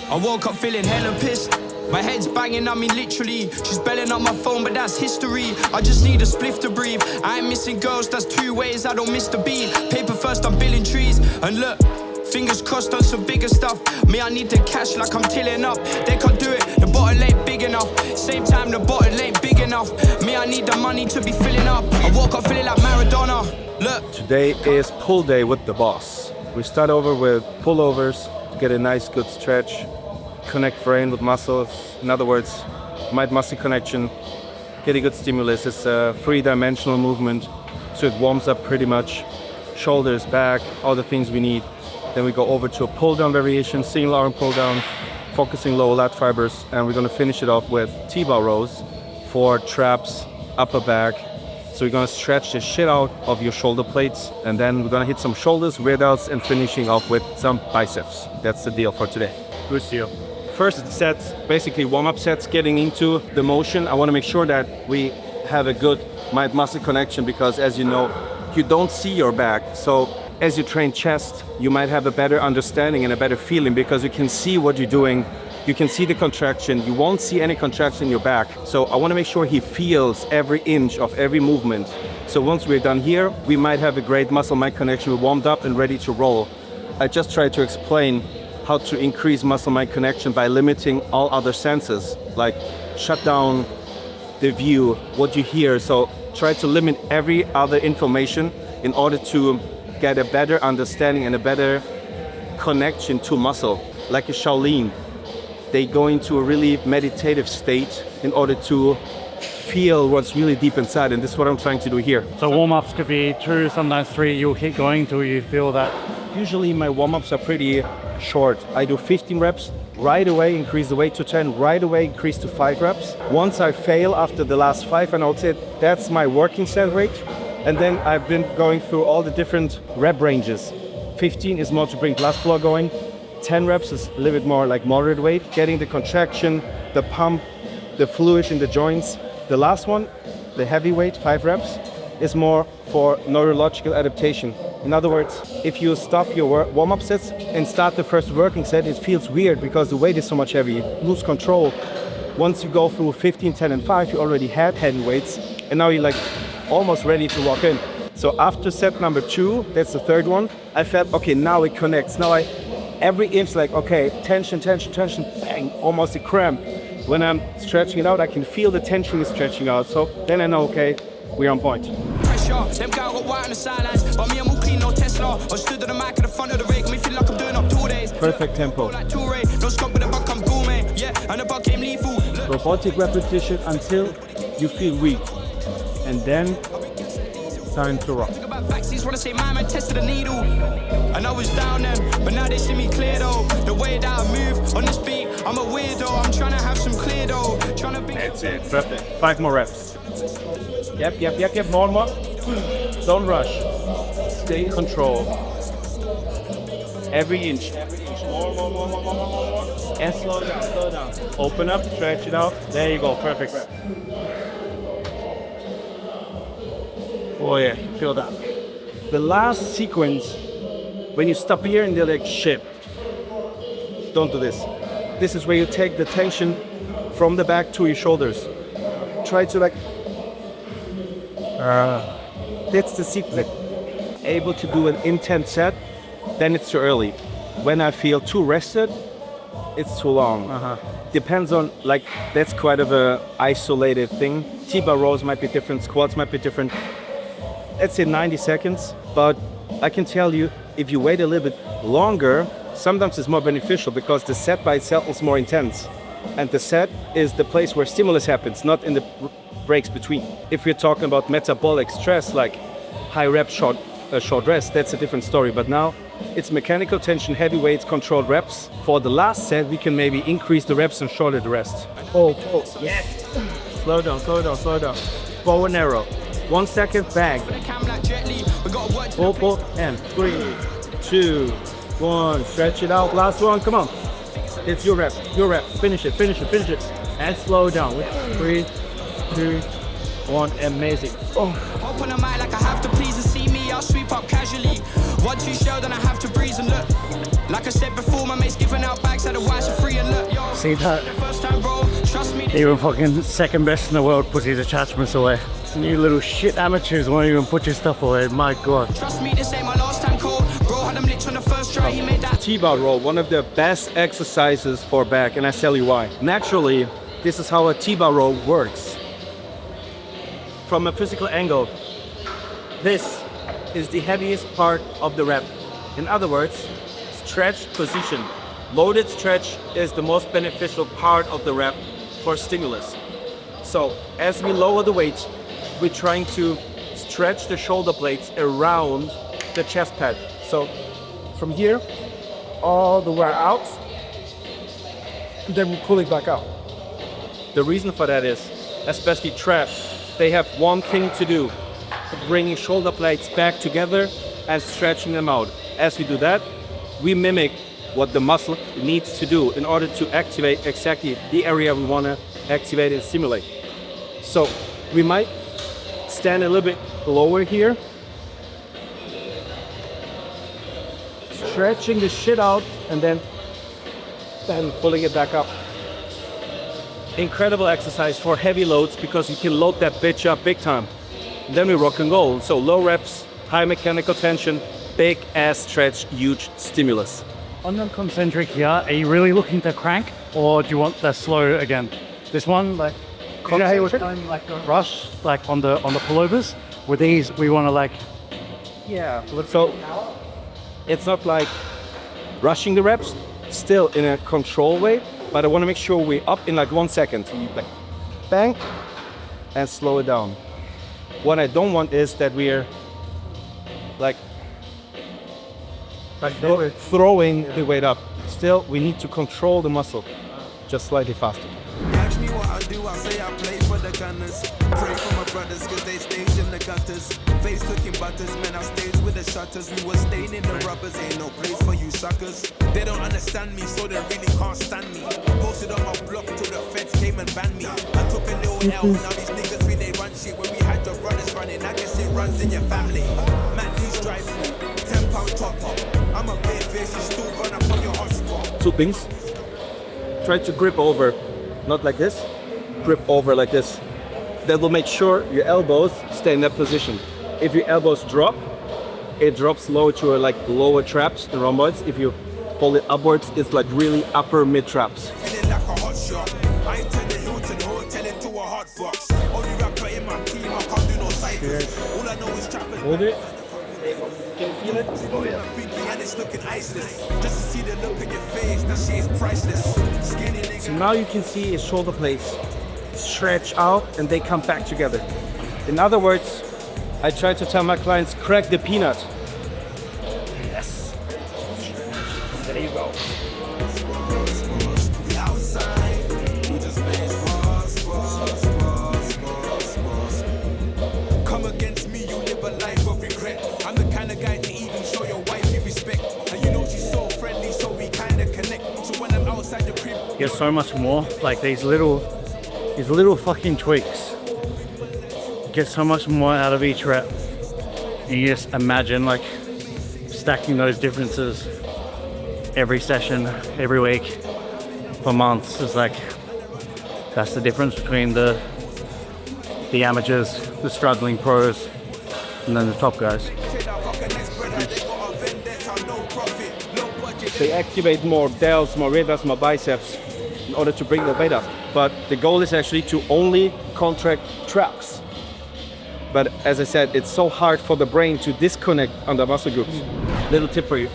I woke up feeling hella pissed. My head's banging on me literally. She's belling on my phone, but that's history. I just need a spliff to breathe. I ain't missing girls, that's 2 ways. I don't miss the beat. Paper first, I'm billing trees. And look, fingers crossed on some bigger stuff. Me, I need the cash like I'm tilling up. They can't do it, the bottle ain't big enough. Same time, the bottle ain't big enough. Me, I need the money to be filling up. I woke up feeling like Maradona. Look. Today is pull day with the boss. We start over with pullovers to get a nice good stretch. Connect brain with muscles. In other words, mind-muscle connection. Get a good stimulus. It's a 3-dimensional movement, so it warms up pretty much. Shoulders, back, all the things we need. Then we go over to a pull-down variation, single arm pull-down, focusing lower lat fibers, and we're gonna finish it off with T-bar rows for traps, upper back. So we're gonna stretch the shit out of your shoulder plates, and then we're gonna hit some shoulders, rear delts, and finishing off with some biceps. That's the deal for today. Good to see you. First sets, basically warm-up sets, getting into the motion. I wanna make sure that we have a good mind-muscle connection because, as you know, you don't see your back. So as you train chest, you might have a better understanding and a better feeling because you can see what you're doing. You can see the contraction. You won't see any contraction in your back. So I want to make sure he feels every inch of every movement. So once we're done here, we might have a great muscle-mind connection. We're warmed up and ready to roll. I just tried to explain how to increase muscle-mind connection by limiting all other senses, like shut down the view, what you hear. So try to limit every other information in order to get a better understanding and a better connection to muscle. Like a Shaolin, they go into a really meditative state in order to feel what's really deep inside, and this is what I'm trying to do here. So warm-ups could be 2, sometimes 3, you keep going till you feel that. Usually my warm-ups are pretty short. I do 15 reps, right away increase the weight to 10, right away increase to 5 reps. Once I fail after the last 5, and I would say that's my working set rate. And then I've been going through all the different rep ranges. 15 is more to bring blood flow going. 10 reps is a little bit more like moderate weight, getting the contraction, the pump, the fluid in the joints. The last one, the heavy weight, 5 reps, is more for neurological adaptation. In other words, if you stop your warm-up sets and start the first working set, it feels weird because the weight is so much heavy. You lose control. Once you go through 15, 10, and 5, you already had heavy weights, and now you're like almost ready to walk in. So after set number 2, that's the third one, I felt, okay, now it connects. Now every inch like, okay, tension, tension, tension, bang, almost a cramp. When I'm stretching it out, I can feel the tension is stretching out. So then I know, okay, we're on point. Them guys got white on the sidelines, but me I'm all clean, no Tesla. I stood at the mic at the front of the rig, me feel like I'm doing up 2 days. Perfect tempo. Like Touré, no scrub with the buck, I'm gourmet. Yeah, and the buck came lethal. Robotic repetition until you feel weak, and then time to rock. Vaccines wanna say my man tested a needle, and I was down then, but now they see me clear though. The way that I move on this beat, I'm a weirdo. I'm trying to have some clear though. Trying to be. That's it. Perfect. 5 more reps. Yep. More. Don't rush. Stay in control. Every inch. More. And slow down. Open up, stretch it out. There you go. Perfect. Oh yeah, feel that. The last sequence, when you stop here and they're like, shit, don't do this. This is where you take the tension from the back to your shoulders. Try to like, that's the sequence. Like, able to do an intense set, then it's too early. When I feel too rested, it's too long. Depends on, like, that's quite of a isolated thing. T-bar rows might be different, squats might be different. Let's say 90 seconds, but I can tell you, if you wait a little bit longer, sometimes it's more beneficial because the set by itself is more intense. And the set is the place where stimulus happens, not in the breaks between. If we're talking about metabolic stress, like high rep, short rest, that's a different story. But now it's mechanical tension, heavy weights, controlled reps. For the last set, we can maybe increase the reps and shorter the rest. Oh, yes. Slow down. Forward narrow. 1 second, bang. Pull, and 3, 2, 1. Stretch it out. Last one, come on. It's your rep. Finish it. And slow down. 3, 2, 1. Amazing. Open the mic like I have to please and see me. I'll sweep up casually. 1, 2 show, then I have to breeze and look. Like I said before, my mate's giving out bags, otherwise for free. see that? First time, bro, trust me. Even fucking second best in the world puts his attachments away. You little shit amateurs won't even put your stuff away, my god. Trust me, this ain't my last time call. Bro had him lit on the first try, he made that. T-bar roll, one of the best exercises for back, and I tell you why. Naturally, this is how a T-bar roll works. From a physical angle, this is the heaviest part of the rep. In other words, stretch position. Loaded stretch is the most beneficial part of the rep for stimulus. So as we lower the weight, we're trying to stretch the shoulder blades around the chest pad. So from here, all the way out, and then we pull it back out. The reason for that is, especially traps, they have one thing to do, bringing shoulder blades back together and stretching them out. As we do that, we mimic what the muscle needs to do in order to activate exactly the area we want to activate and stimulate. So we might stand a little bit lower here, stretching the shit out, and then pulling it back up. Incredible exercise for heavy loads because you can load that bitch up big time. Then we rock and roll. So low reps, high mechanical tension, big ass stretch, huge stimulus. On the concentric here, are you really looking to crank, or do you want the slow again? This one, like, you know how you were going like a rush, like on the pullovers? With these, we want to like, yeah. So it's not like rushing the reps, still in a control way, but I want to make sure we're up in like 1 second. Like bang, and slow it down. What I don't want is that we're like throwing the weight up. Still, we need to control the muscle, just slightly faster. Ask me what I do, I say I play for the gunners. Pray for my brothers, cause they stage in the gutters. Face cooking butters, man, I stage with the shutters. We were staying in the rubbers, ain't no place for you suckers. They don't understand me, so they really can't stand me. Posted on my block till the feds came and banned me. I took a little L, now these niggas think they run shit. When we had your brothers running, I guess it runs in your family. Man, these drive through, £10 top up. I'm a big fish, you still run up on your hotspot. Two things. Try to grip over, not like this, grip over like this. That will make sure your elbows stay in that position. If your elbows drop, it drops low to like lower traps and rhomboids. If you pull it upwards, it's like really upper mid traps. Feeling like a hot shot. I ain't turn the Hilton hotel into a hot box. Only rapper in my team, I can't do no ciphers. All I know is trappers. Hold it. Can you feel it? Oh yeah. And it's looking iceless. Just to see the look in your face, that shit is priceless. Skinny nigga. So now you can see his shoulder blades stretch out and they come back together. In other words, I try to tell my clients, crack the peanut. Yes. There you go. We outside. We just made spars. Come against me, you live a life of regret. I'm the kind of guy to even show your wife your respect. And you know she's so friendly, so we kinda connect. So when I'm outside the crib, get so much more. Like these little fucking tweaks. Get so much more out of each rep. And you just imagine like stacking those differences every session, every week, for months. It's like, that's the difference between the amateurs, the struggling pros, and then the top guys. They activate more delts, more rivers, more biceps in order to bring the weight up. But the goal is actually to only contract traps. But as I said, it's so hard for the brain to disconnect on the muscle groups. Little tip for you.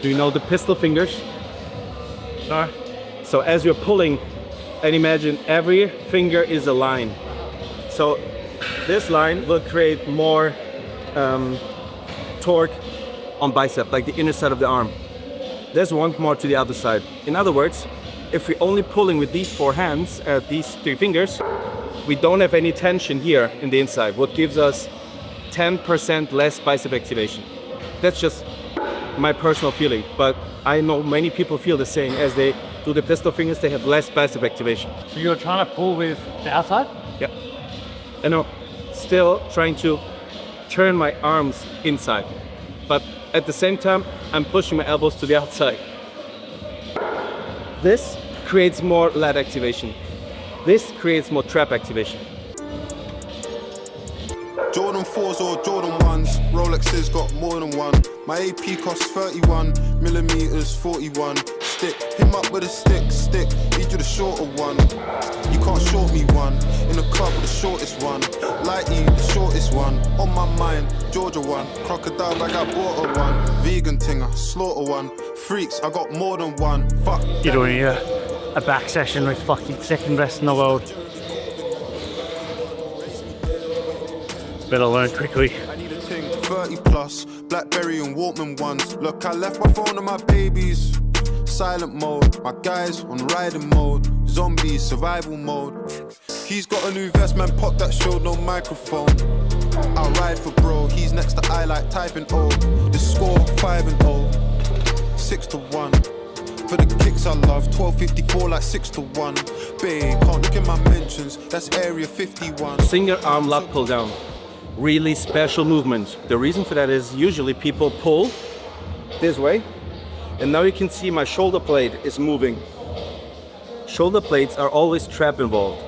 Do you know the pistol fingers? No. So as you're pulling, and imagine every finger is a line. So this line will create more torque on bicep, like the inner side of the arm. There's one more to the other side. In other words, if we're only pulling with these four hands, these three fingers, we don't have any tension here in the inside, what gives us 10% less bicep activation. That's just my personal feeling, but I know many people feel the same. As they do the pistol fingers, they have less bicep activation. So you're trying to pull with the outside? Yeah. And I'm still trying to turn my arms inside, but at the same time, I'm pushing my elbows to the outside. This creates more lat activation. This creates more trap activation. Jordan 4s or Jordan 1s, Rolexes got more than one. My AP costs 31 millimeters, 41. Stick, him up with a stick, need you the shorter one. You can't short me one, in the club with the shortest one. Lighty, the shortest one, on my mind, Georgia one. Crocodile bag, I bought a one. Vegan tinger, slaughter one. Freaks, I got more than one. Fuck. You're doing a back session with fucking second best in the world. Better learn quickly. I need a ting, 30 plus, Blackberry and Walkman ones. Look, I left my phone on my babies. Silent mode, my guys on riding mode. Zombie survival mode. He's got a new vest, man, pop that show, no microphone. I'll ride for bro, he's next to I like typing O. The score 5-0, 6-1. For the kicks I love, 12.54 like 6-1. Babe, can't look in my mentions, that's area 51. Single arm lat pull down. Really special movement. The reason for that is usually people pull this way, and now you can see my shoulder blade is moving. Shoulder blades are always trap involved,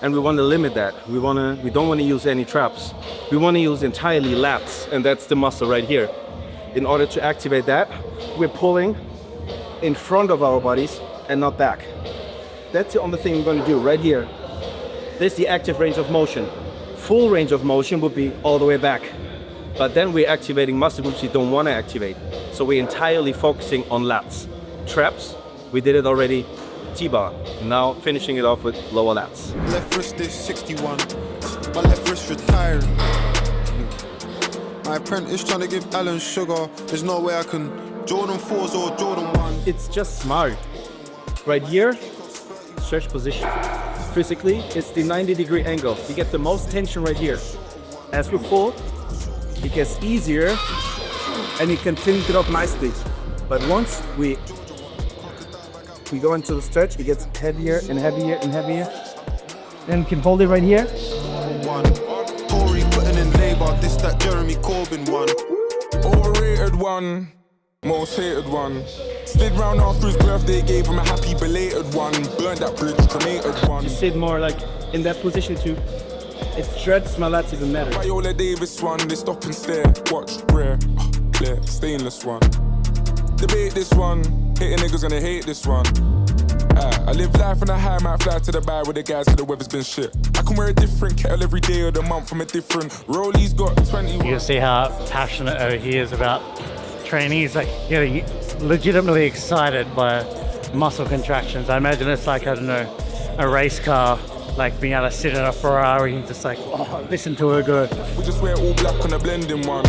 and we want to limit that. We don't want to use any traps. We want to use entirely lats, and that's the muscle right here. In order to activate that, we're pulling in front of our bodies and not back. That's the only thing we're going to do right here. This is the active range of motion. Full range of motion would be all the way back. But then we're activating muscle groups we don't want to activate. So we're entirely focusing on lats. Traps, we did it already. T-bar. Now finishing it off with lower lats. Left wrist is 61. My left wrist retiring. My apprentice trying to give Alan sugar. There's no way I can Jordan 4s or Jordan 1s. It's just smart. Right here, stretch position. Physically, it's the 90-degree angle. You get the most tension right here. As we pull, it gets easier and you can tint it up nicely. But once we go into the stretch, it gets heavier and heavier and heavier. Then we can hold it right here. One. Tory putting in labor, this that Jeremy Corbyn one. Overrated one, most hated one. Slid round after his birthday, gave him a happy belated one. Burned that bridge, cremated one. Sit more like in that position too. It stretches my lats even better. Viola Davis one, they stop and stare. Watch, rare, clear, stainless one. Debate this one, hating niggas gonna hate this one. I live life on a high, might fly to the bar with the guys till the weather's been shit. I can wear a different kettle every day of the month from a different Rollies got 21. You can see how passionate he is about training. He's like getting legitimately excited by muscle contractions. I imagine it's like, I don't know, a race car, like being able to sit in a Ferrari and just like, oh, listen to her go. We just wear all black on a blending one.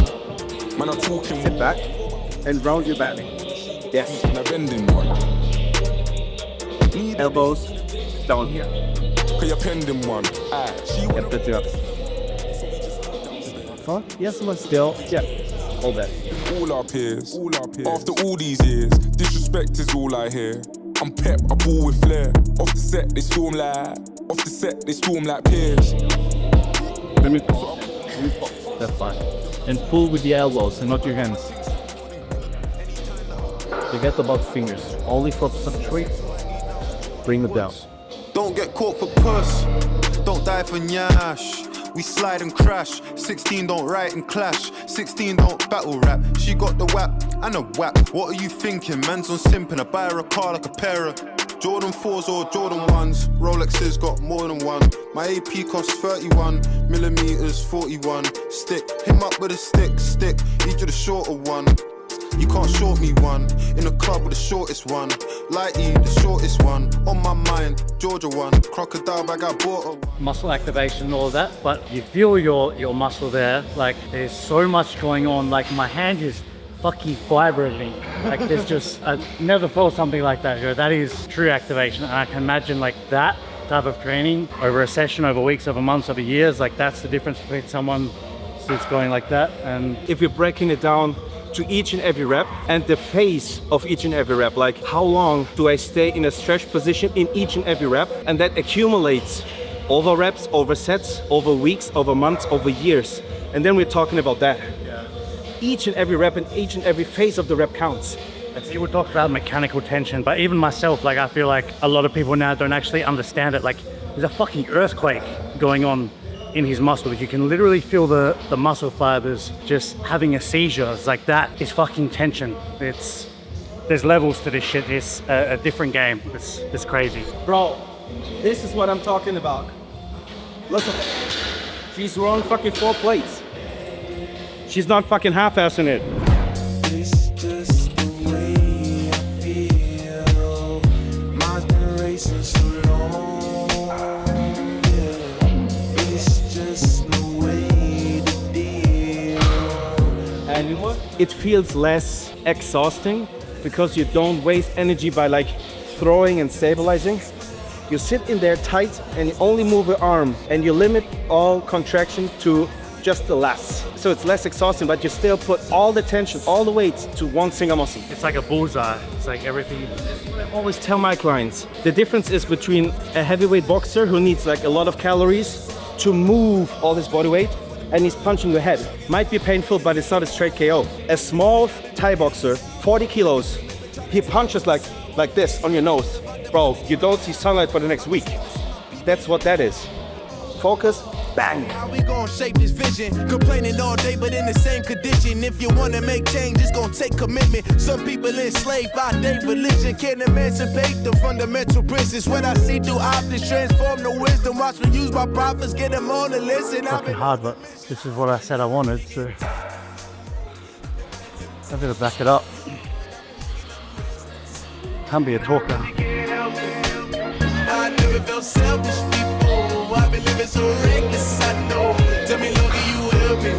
Man, I'm talking. Sit back and round your back. Yes. On a bending one. Elbows down here. Cause you're pending one. Get the job. Front? Yes, but still. Yeah. Hold that. All our peers. After all these years, disrespect is all I hear. I'm pep, I ball with flair. Off the set, they storm like peers. Let me pop. That's fine. And pull with the elbows and not your hands. Forget about fingers. Only focus on straight. Bring it down. Don't get caught for puss. Don't die for nyash. We slide and crash. 16 don't write and clash. 16 don't battle rap. She got the whap and a whap. What are you thinking? Man's on simping. I buy her a car like a pair of Jordan 4s or Jordan 1s. Rolexes got more than one. My AP costs 31 millimeters, 41. Stick, him up with a stick. Need you the shorter one. You can't short me one. In the club with the shortest one. Lighty, the shortest one. On my mind, Georgia one. Crocodile bag, I bought a Muscle activation and all of that, but you feel your muscle there. Like there's so much going on. Like my hand is fucking vibrating. Like there's just, I never felt something like that. You know, that is true activation. And I can imagine like that type of training over a session, over weeks, over months, over years. Like that's the difference between someone who's going like that. And if you're breaking it down to each and every rep and the phase of each and every rep, like how long do I stay in a stretch position in each and every rep, and that accumulates over reps, over sets, over weeks, over months, over years. And then we're talking about that. Each and every rep and each and every phase of the rep counts. People talk about mechanical tension, but even myself, like I feel like a lot of people now don't actually understand it. Like there's a fucking earthquake going on in his muscles. You can literally feel the muscle fibers just having a seizure. It's like that is fucking tension. There's levels to this shit. It's a different game. It's crazy. Bro, this is what I'm talking about. Listen, she's wrong fucking 4 plates. She's not fucking half-assing it. It's just the way I feel. Mine's been racing so long. Yeah. It's just the way to deal. And you know what? It feels less exhausting because you don't waste energy by like throwing and stabilizing. You sit in there tight and you only move your arm and you limit all contraction to just the lats. So it's less exhausting, but you still put all the tension, all the weight to one single muscle. It's like a bullseye. It's like everything. I always tell my clients, the difference is between a heavyweight boxer who needs like a lot of calories to move all his body weight, and he's punching your head. Might be painful, but it's not a straight KO. A small Thai boxer, 40 kilos, he punches like this on your nose. Bro, you don't see sunlight for the next week. That's what that is. Focus, bang. How we gon' shape this vision? Complaining all day, but in the same condition. If you wanna make change, it's gon' take commitment. Some people enslaved by their religion can't emancipate the fundamental principles. What I see through optics transform the wisdom. Watch me use my prophets, get them on the listen. Fucking hard, but this is what I said I wanted, so I better back it up. Can't be a talker. I never felt selfish before. I've been living so reckless, I know. Tell me, Logan, you help me.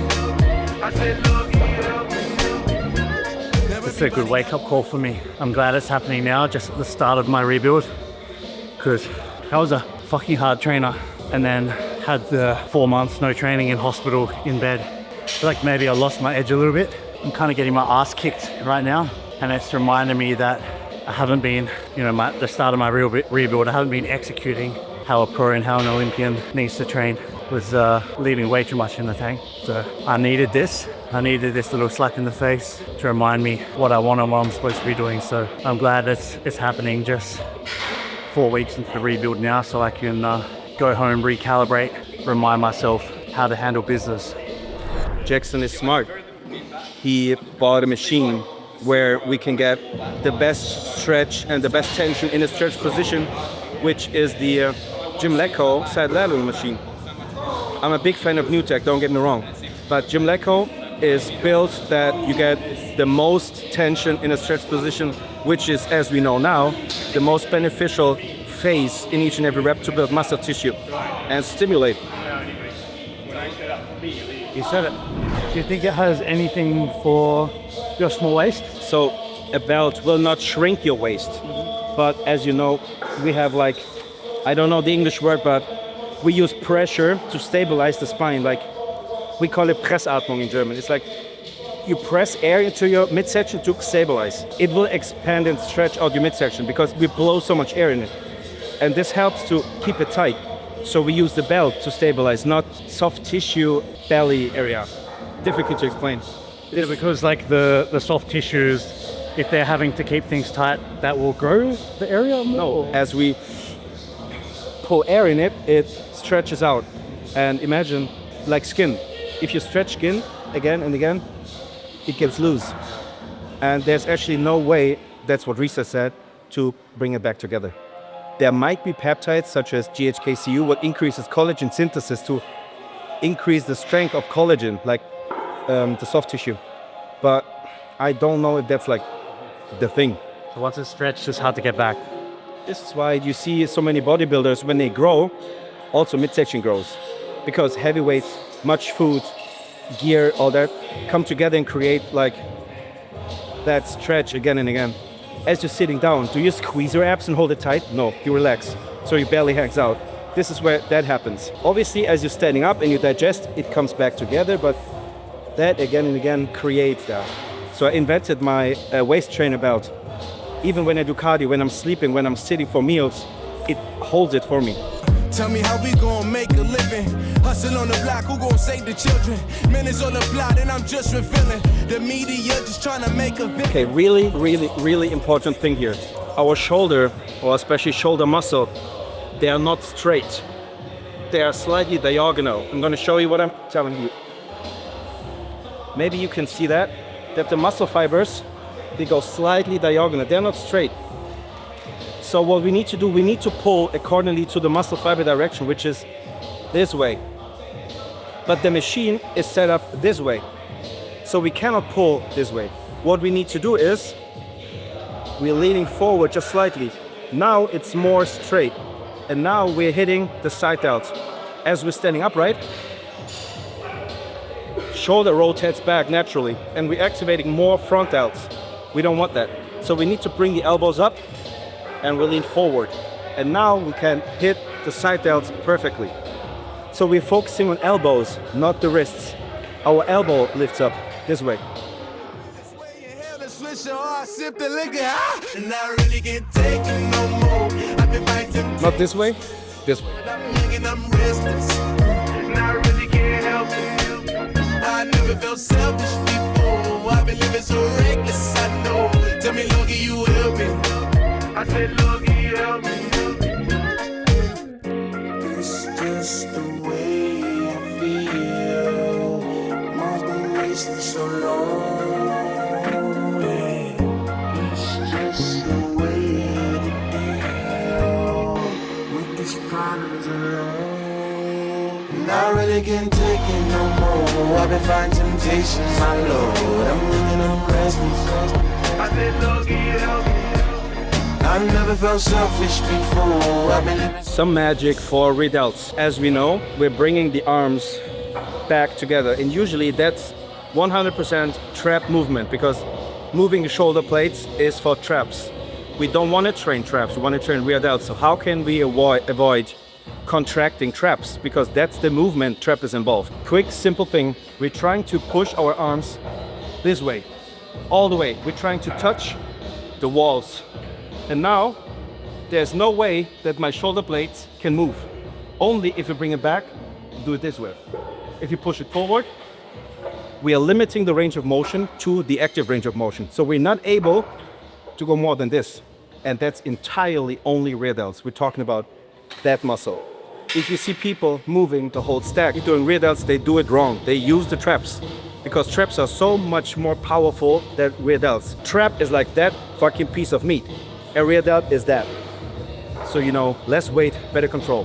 I said, Logan, you help me. It's a good wake-up call for me. I'm glad it's happening now, just at the start of my rebuild, because I was a fucking hard trainer and then had the 4 months no training in hospital in bed. I feel like maybe I lost my edge a little bit. I'm kind of getting my ass kicked right now, and it's reminded me that I haven't been, the start of my real rebuild, I haven't been executing how a pro and how an Olympian needs to train. Was leaving way too much in the tank. So I needed this. I needed this little slap in the face to remind me what I want and what I'm supposed to be doing. So I'm glad it's happening just 4 weeks into the rebuild now, so I can go home, recalibrate, remind myself how to handle business. Jackson is smart. He bought a machine where we can get the best stretch and the best tension in a stretch position, which is the Jim Lecco side lateral machine. I'm a big fan of new tech, don't get me wrong, but Jim Lecco is built that you get the most tension in a stretch position, which is, as we know now, the most beneficial phase in each and every rep to build muscle tissue and stimulate. You said it. Do you think it has anything for your small waist? So a belt will not shrink your waist, but as you know, we have like, I don't know the English word, but we use pressure to stabilize the spine. Like we call it Pressatmung in German. It's like you press air into your midsection to stabilize. It will expand and stretch out your midsection because we blow so much air in it. And this helps to keep it tight. So we use the belt to stabilize, not soft tissue belly area. Difficult to explain. Yeah, because like the soft tissues, if they're having to keep things tight, that will grow the area more? No, as we pull air in it, it stretches out. And imagine, like skin. If you stretch skin again and again, it gets loose. And there's actually no way, that's what Risa said, to bring it back together. There might be peptides such as GHKCU, what increases collagen synthesis to increase the strength of collagen, like the soft tissue. But I don't know if that's like the thing. So once it's stretched, it's hard to get back. This is why you see so many bodybuilders, when they grow, also midsection grows. Because heavyweights, much food, gear, all that, come together and create like that stretch again and again. As you're sitting down, do you squeeze your abs and hold it tight? No, you relax. So your belly hangs out. This is where that happens. Obviously, as you're standing up and you digest, it comes back together, but that again and again creates that. So I invented my waist trainer belt. Even when I do cardio, when I'm sleeping, when I'm sitting for meals, it holds it for me. Tell me how we gon' make a living. Hustle on the block, who gon' save the children? Minutes on the plot, and I'm just revealing. The media just trying to make a video. Okay, really important thing here. Our shoulder, or especially shoulder muscle, they are not straight. They are slightly diagonal. I'm gonna show you what I'm telling you. Maybe you can see that the muscle fibers, they go slightly diagonal. They're not straight. So what we need to do, we need to pull accordingly to the muscle fiber direction, which is this way. But the machine is set up this way. So we cannot pull this way. What we need to do is, we're leaning forward just slightly. Now it's more straight. And now we're hitting the side delts. As we're standing upright, shoulder rotates back naturally, and we're activating more front delts. We don't want that. So we need to bring the elbows up, and we lean forward. And now we can hit the side delts perfectly. So we're focusing on elbows, not the wrists. Our elbow lifts up this way. Not this way, this way. I never felt selfish before. I've been living so reckless, I know. Tell me, Logie, you help me. I said, Logie, help me. It's just the way I feel. Mine's been racing so long. It's just the way to deal with these problems alone. I really can't take it no more. I've been fighting temptations, my Lord. I'm looking, I'm restless. I said, Logie, help me. I never felt selfish before. I've been living. Some magic for rear delts. As we know, we're bringing the arms back together, and usually that's 100% trap movement, because moving the shoulder plates is for traps. We don't want to train traps, we want to train rear delts. So how can we avoid contracting traps? Because that's the movement trap is involved. Quick, simple thing. We're trying to push our arms this way, all the way. We're trying to touch the walls. And now there's no way that my shoulder blades can move. Only if you bring it back, do it this way. If you push it forward, we are limiting the range of motion to the active range of motion. So we're not able to go more than this. And that's entirely only rear delts. We're talking about that muscle. If you see people moving the whole stack, doing rear delts, they do it wrong. They use the traps, because traps are so much more powerful than rear delts. Trap is like that fucking piece of meat. A rear delt is that. So, you know, less weight, better control.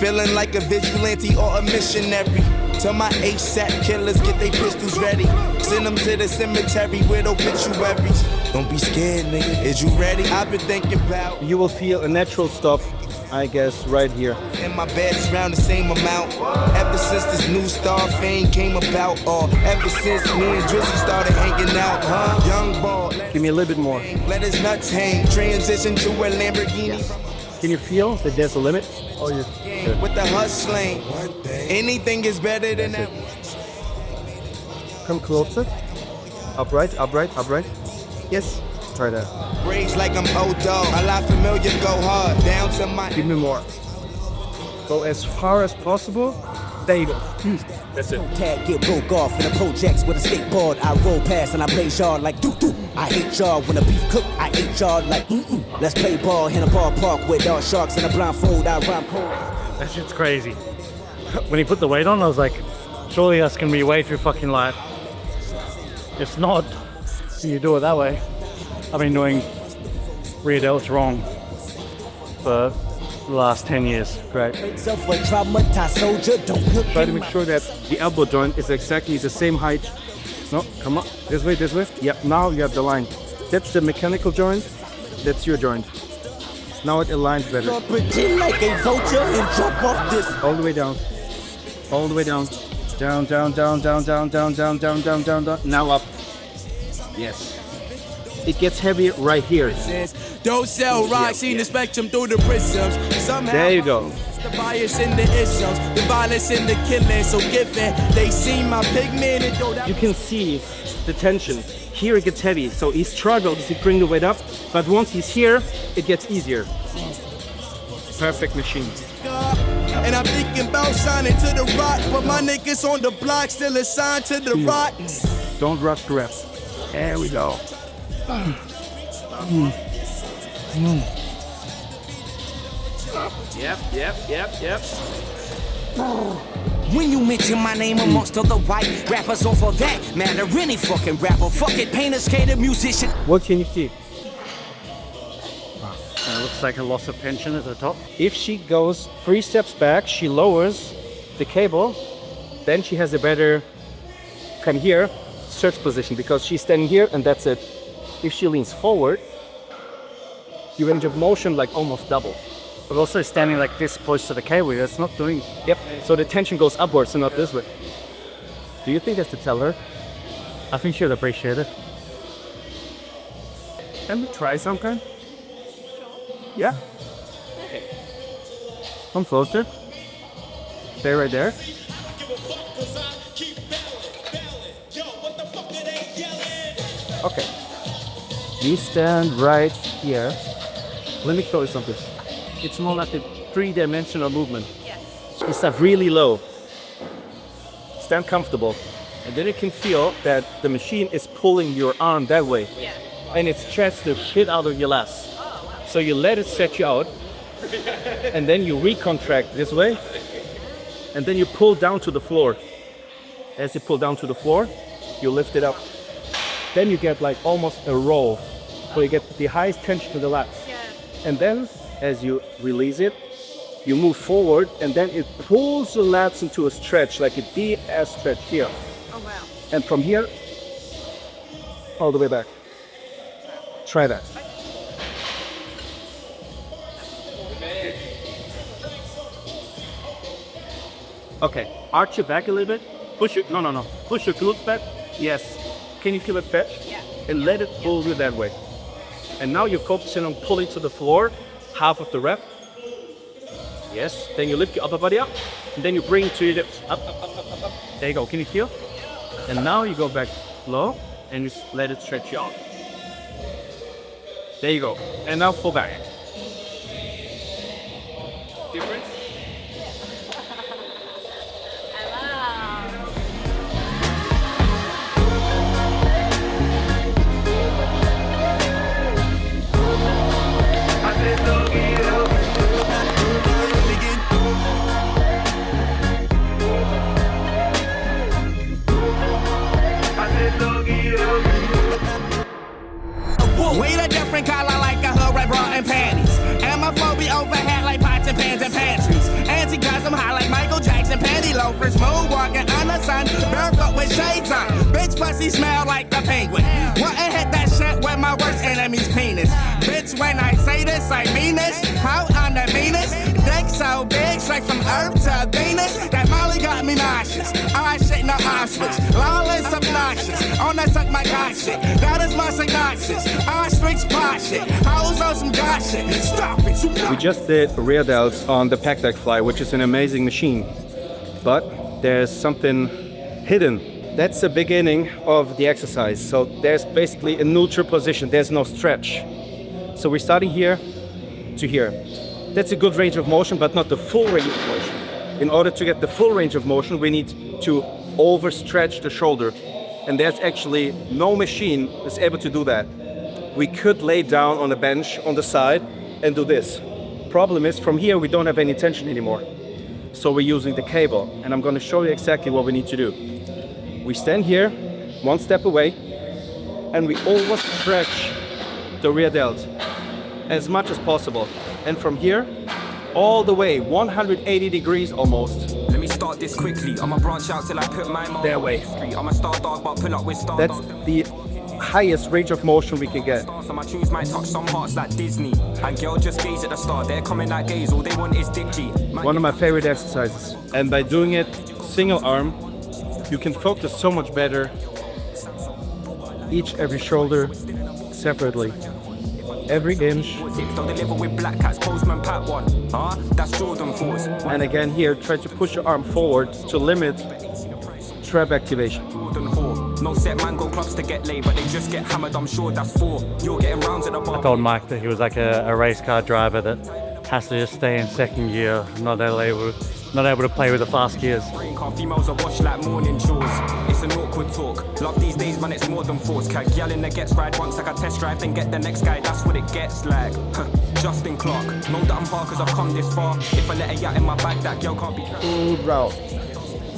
Feeling like a vigilante or a missionary. Tell my ASAP killers get their pistols ready. Send them to the cemetery with obituaries. Don't be scared, nigga. Is you ready? I've been thinking about. You will feel a natural stop, I guess, right here. And my bed is around the same amount. Ever since this new star fame came about, or ever since me and Drizzy started hanging out, huh? Young ball. Give me a little bit more. Let his nuts hang. Transition to a Lamborghini. Can you feel that there's a limit? Oh, yeah. With the hustling, anything is better than that. Come closer. Upright, upright, upright. Yes. Try that. Braids like I'm old dog. A lot familiar, go hard. Down to my. Give me more. Go as far as possible. There you go. That's it. Tag get broke off in the projects with a skateboard. I roll past and I play yard like doo doo. I hate y'all when the beef cook. I ate yard like Let's play ball in a ballpark with all sharks in a blindfold. I rhyme cold. That shit's crazy. When he put the weight on, I was like, surely that's gonna be way too fucking light. It's not. You do it that way. I've been doing rear delts wrong for the last 10 years. Great. Try to make sure that the elbow joint is exactly the same height. No, come on. This way, this way. Yep, now you have the line. That's the mechanical joint. That's your joint. Now it aligns better. All the way down. All the way down. Down, down, down, down, down, down, down, down, down, down, down. Now up. Yes. It gets heavy right here. Don't sell rocks, seen the spectrum through the prisms. Somehow there you go. The bias in the isms, the violence in the killing. So given they see my pigment, you can see the tension. Here it gets heavy, so he struggles to bring the weight up, but once he's here, it gets easier. Perfect machine. And I'm thinking about signing to the rock, but my niggas on the block still assigned to the rock. Don't rush the reps. There we go. Yep. When you mention my name amongst other white rappers over that matter, any fucking rapper, fuck it, painter, skater, musician. What can you see? It looks like a loss of tension at the top. If she goes 3 steps back, she lowers the cable, then she has a better, from here, stretch position, because she's standing here and that's it. If she leans forward, your range of motion like almost double. But also standing like this close to the cable, that's not doing... Yep, so the tension goes upwards and not this way. Do you think that's to tell her? I think she'll appreciate it. Can we try something? Yeah? Okay. Come closer. Stay right there. Okay. You stand right here. Let me show you something. It's more like a 3-dimensional movement. You start really low. Stand comfortable. And then you can feel that the machine is pulling your arm that way. Yeah. And it stretches the shit out of your lats. So you let it stretch you out. And then you recontract this way. And then you pull down to the floor. As you pull down to the floor, you lift it up. Then you get like almost a roll. So you get the highest tension to the lats. Yeah. And then as you release it, you move forward and then it pulls the lats into a stretch, like a deep ass stretch here. Oh wow. And from here, all the way back. Try that. Okay, arch your back a little bit. Push it, no. Push your glutes back. Yes. Can you feel it stretch? Yeah. And let it pull you that way. And now you're focusing on pulling to the floor, half of the rep. Yes. Then you lift your upper body up, and then you bring it to your hips. Up. There you go. Can you feel? And now you go back low, and just let it stretch you out. There you go. And now full back. Difference? We the different color like a hood red bra and panties. And my phobia overhead like pots and pans and pantries. Anti-custom high like Michael Jackson panty loafers. Moonwalking on the sun, barefoot with shades on. Bitch pussy smell like the penguin. Wouldn't hit that shit with my worst enemy's penis. Bitch, when I say this, I mean this. How on the meanest? Dick so big, straight from Earth to Venus. That Molly got me nauseous. I shit no ostrich. Lawless obnoxious. On that suck my god shit. That is my synopsis. Ostrich pot shit. Hoes on some god shit. Stop it. We just did rear delts on the pec deck fly, which is an amazing machine. But there's something hidden. That's the beginning of the exercise. So there's basically a neutral position. There's no stretch. So we're starting here to here. That's a good range of motion, but not the full range of motion. In order to get the full range of motion, we need to overstretch the shoulder. And there's actually no machine that's able to do that. We could lay down on a bench on the side and do this. Problem is, from here we don't have any tension anymore. So we're using the cable, and I'm going to show you exactly what we need to do. We stand here, 1 step away, and we overstretch the rear delt as much as possible. And from here, all the way, 180 degrees almost. Let me start this quickly. I'ma branch out till I put my mouth That way. I'm a star dog, but pull up with stars. That's the highest range of motion we can get. So my tunes might touch some hearts like Disney. And girl just gaze at the star. They're coming like gaze. All they want is dick G. One of my favorite exercises. And by doing it single arm, you can focus so much better. Every shoulder separately. Every inch. And again here, try to push your arm forward to limit trap activation. No set man go clubs to get laid, but they just get hammered. I'm sure that's 4. You're getting rounds at the bar. I told Mike that he was like a race car driver that has to just stay in second gear, not able to play with the fast gears. Car females are washed like morning chores. It's an awkward talk. Love these days, man, it's more than force. Cat gal in the gets ride once like a test drive, then get the next guy. That's what it gets like. Justin Clark. Know that I'm hard cause I've come this far. If I let a yacht in my bag, that girl can't be. Smooth route.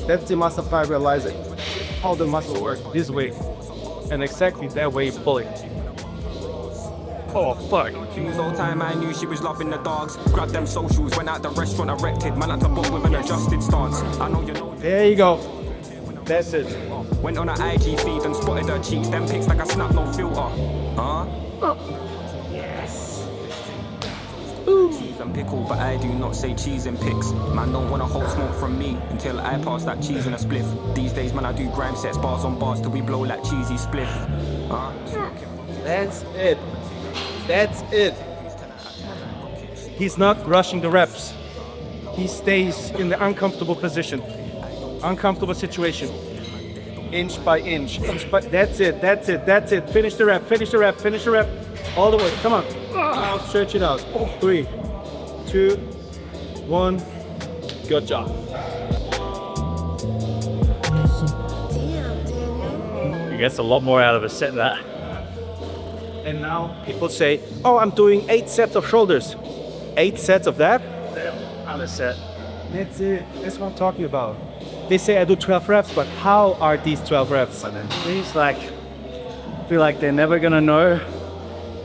That's the muscle part realizing how the muscle works this way. And exactly that way you pull it. Oh fuck. Things all time I knew she was loving the dogs. Grabbed them socials, went out the restaurant erected. Man at the boat with an adjusted stance. I know you know. There you go. That's it. Went on her IG feed and spotted her cheeks. Them pics like a snap, no filter. Huh? Yes. Cheese and pickle, but I do not say cheese and pics. Man don't wanna hold smoke from me until I pass that cheese in a spliff. These days, man, I do grime sets, bars on bars till we blow like cheesy spliff. That's it. That's it. He's not rushing the reps. He stays in the uncomfortable position, uncomfortable situation, inch by inch. That's it. That's it. That's it. Finish the rep. Finish the rep. Finish the rep. All the way. Come on. Now stretch it out. 3, 2, 1. Good job. He gets a lot more out of a set than that. And now people say, oh, I'm doing 8 sets of shoulders. 8 sets of that? On a set. That's it. That's what I'm talking about. They say I do 12 reps, but how are these 12 reps? These I feel like they're never gonna know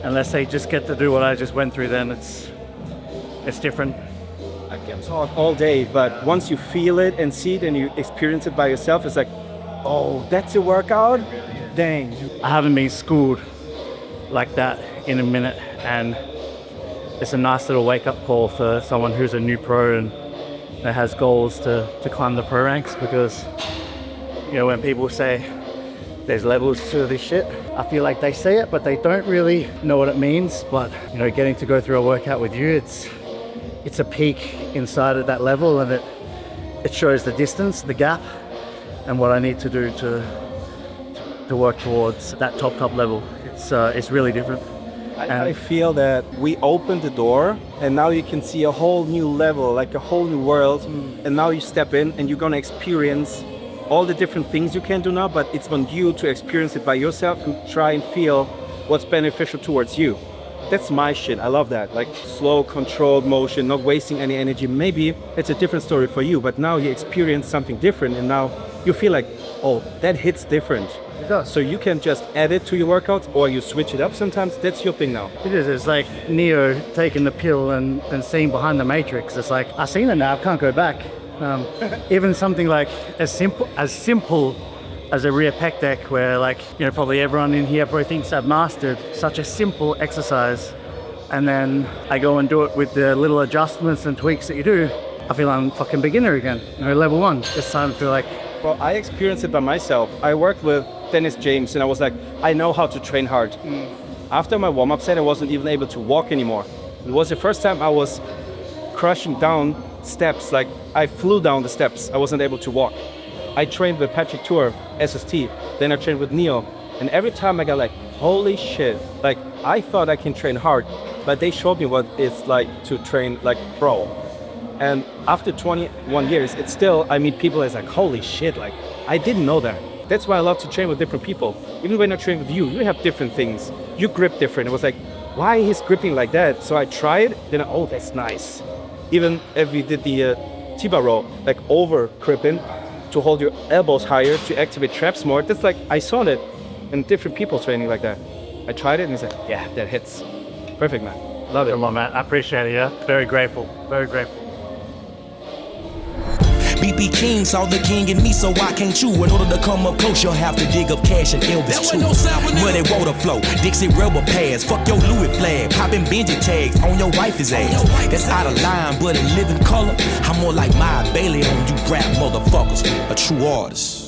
unless they just get to do what I just went through. Then it's different. I can talk all day, but once you feel it and see it and you experience it by yourself, it's like, oh, that's a workout? Dang. I haven't been schooled like that in a minute, and it's a nice little wake-up call for someone who's a new pro and that has goals to climb the pro ranks, because you know, when people say there's levels to this shit, I feel like they say it but they don't really know what it means. But you know, getting to go through a workout with you, it's a peak inside of that level, and it shows the distance, the gap, and what I need to do to work towards that top level. It's really different. I feel that we opened the door and now you can see a whole new level, like a whole new world. And now you step in and you're gonna experience all the different things you can do now, but it's on you to experience it by yourself and try and feel what's beneficial towards you. That's my shit. I love that. Like slow, controlled motion, not wasting any energy. Maybe it's a different story for you, but now you experience something different and now you feel like, oh, that hits different. It does. So you can just add it to your workouts or you switch it up sometimes. That's your thing now. It is. It's like Neo taking the pill and seeing behind the matrix. It's like, I've seen it now, I can't go back. Even something like as simple as a rear pec deck, where like, you know, probably everyone in here probably thinks I've mastered such a simple exercise, and then I go and do it with the little adjustments and tweaks that you do, I feel I'm fucking beginner again, you know, level 1. This time I feel like... Well, I experienced it by myself. I worked with Dennis James and I was like, I know how to train hard. After my warm-up set, I wasn't even able to walk anymore. It was the first time I was crushing down steps, like I flew down the steps. I wasn't able to walk. I trained with Patrick Tour, SST, then I trained with Neo. And every time I got like, holy shit, like I thought I can train hard, but they showed me what it's like to train like pro. And after 21 years, it's still, I meet people that's like, holy shit, like I didn't know that. That's why I love to train with different people. Even when I train with you, you have different things. You grip different. It was like, why he's gripping like that? So I tried, then oh, that's nice. Even if we did the T-bar row, like over gripping to hold your elbows higher, to activate traps more. That's like, I saw that in different people training like that. I tried it and it's like, yeah, that hits. Perfect, man. Love it. Come on, man. I appreciate it, yeah. Very grateful. Very grateful. BP King saw the king in me, so I can't chew. In order to come up close, you'll have to dig up cash and Elvis too. Muddy water flow, Dixie rubber pads, fuck your Louis flag, popping Benji tags on your wife's ass. That's out of line, but in living color, I'm more like my Bailey on you rap motherfuckers, a true artist.